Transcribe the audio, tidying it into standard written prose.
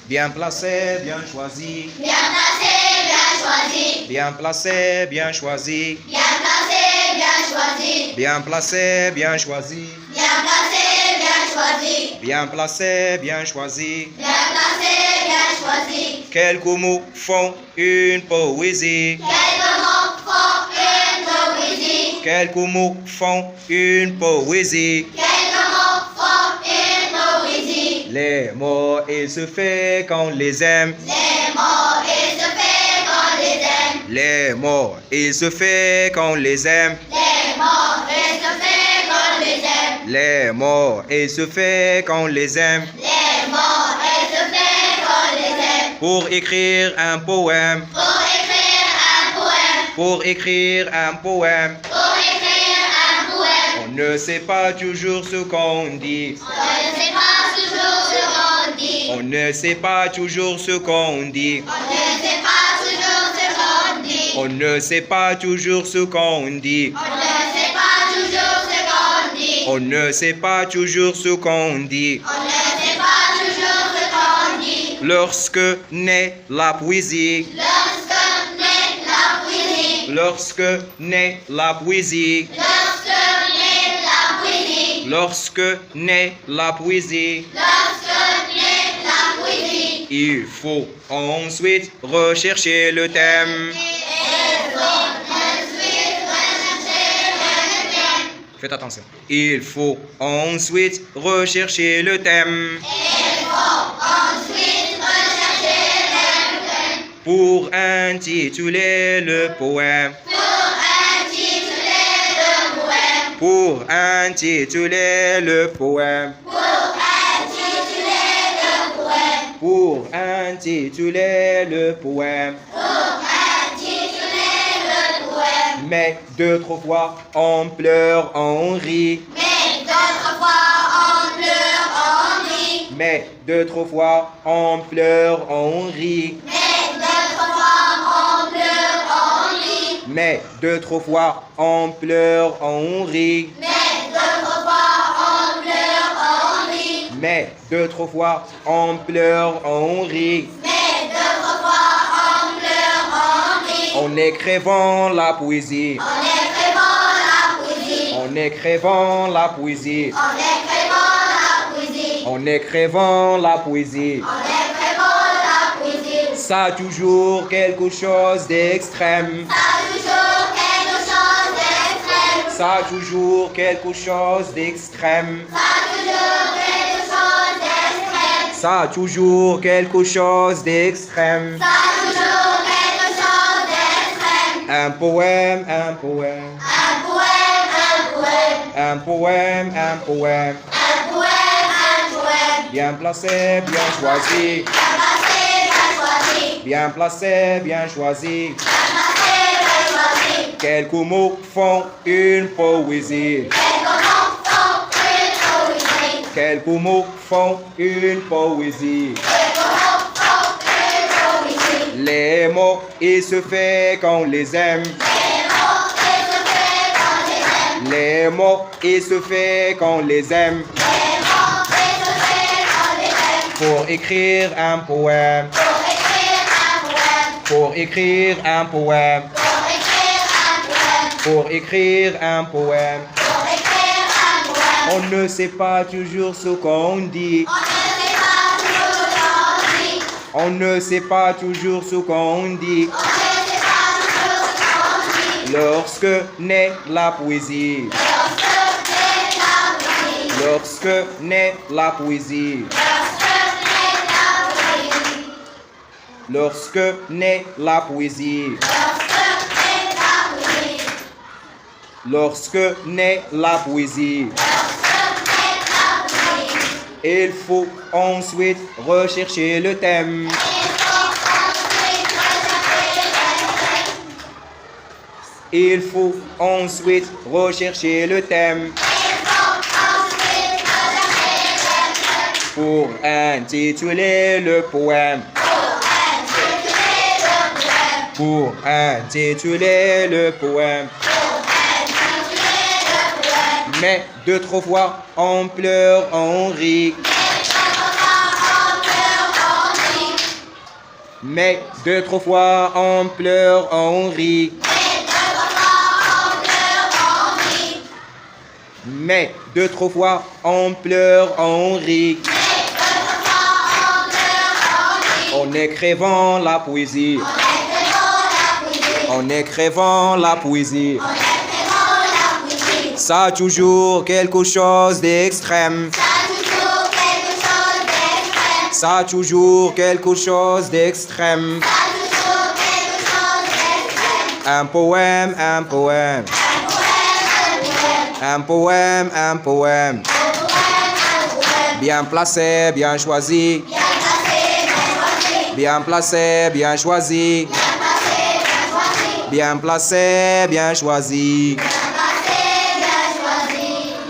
Bien placé, bien choisi. Bien placé, bien choisi. Bien placé, bien choisi. Bien placé, bien choisi. Bien placé, bien choisi. Bien placé, bien choisi. Bien placé, bien choisi. Bien placé, bien choisi. Quelques mots font une poésie. Quelques mots font une poésie. Quelques mots font une poésie. Quelques mots font une poésie. Les mots, il se fait quand on les aime. Les mots, il se fait qu'on les aime. Les mots, il se fait quand on les aime. Les mots, il se fait qu'on les aime. Les mots, il se fait quand on les aime. Les mots, il se fait qu'on les aime. Pour écrire un poème. Pour écrire un poème. Pour écrire un poème. Pour écrire un poème. On ne sait pas toujours ce qu'on dit. On ne sait pas toujours ce qu'on dit. On ne sait pas toujours ce qu'on dit. On ne sait pas toujours ce qu'on dit. On ne sait pas toujours ce qu'on dit. On ne sait pas toujours ce qu'on dit. On ne sait pas toujours ce qu'on dit. On ne sait pas toujours ce qu'on dit. Lorsque naît la poésie. Lorsque naît la poésie. Lorsque naît la poésie. Lorsque naît la poésie. Lorsque naît la poésie. Lorsque naît la poésie. Il faut ensuite rechercher le thème. Il faut ensuite rechercher le thème. Faites attention. Il faut ensuite rechercher le thème. Il faut ensuite rechercher le thème. Pour intituler le poème. Pour intituler le poème. Pour intituler le poème. Pour intituler le poème. Pour intituler le poème. Pour intituler le poème. Mais d'autres fois on pleure, on rit. Mais d'autres fois on pleure, on rit. Mais d'autres fois on pleure, on rit. Mais d'autres fois on pleure, on rit. Mais d'autres fois on pleure, on rit. Mais d'autres fois on pleure, on rit. Mais d'autres fois on pleure, on rit. Mais d'autres fois on pleure, on rit. En écrivant la poésie. En écrivant la poésie. En écrivant la poésie. En écrivant la poésie. En écrivant la poésie. En écrivant la poésie. Ça a toujours quelque chose d'extrême. Ça a toujours quelque chose d'extrême. Ça a toujours quelque chose d'extrême. Ça a toujours quelque chose d'extrême. Ça a toujours quelque chose d'extrême. Ça a toujours quelque chose d'extrême. Un poème, un poème. Un poème, un poème. Un poème, un poème. Un poème, un poème. Bien placé, bien choisi. Bien placé, bien choisi. Bien placé, bien choisi. Bien placé, bien choisi. Quelques mots font une poésie. Quelques mots font une poésie. Quelques mots font une poésie. Quelques mots font une poésie. Les mots, ils se fait quand on les aime. Les mots, ils se fait quand les aime. Les mots, ils se fait quand on les aime. Les mots, ils se fait quand les aime. Pour écrire un poème. Pour écrire un poème. Pour écrire un poème. Pour écrire un poème. Pour écrire un poème. Pour écrire un poème. On ne sait pas toujours ce qu'on dit. On ne sait pas toujours ce qu'on dit. On ne sait pas toujours ce qu'on dit. On ne sait pas toujours ce qu'on dit. Lorsque naît la poésie. Lorsque naît la poésie. Lorsque naît la poésie. Lorsque naît la poésie. Lorsque naît la poésie. Il faut ensuite rechercher le thème. Il faut ensuite rechercher le thème. Pour intituler le poème. Pour intituler le poème. Mais d'autres fois on pleure, on rit. Mais deux, trois fois on pleure, on rit. Mais deux, trois fois on pleure, on rit. En écrivant la poésie. En écrivant la poésie. Ça a toujours quelque chose d'extrême. Ça a toujours quelque chose d'extrême. Un poème, un poème. Un poème, un poème. Bien placé, bien choisi. Bien placé, bien choisi. Bien placé, bien choisi.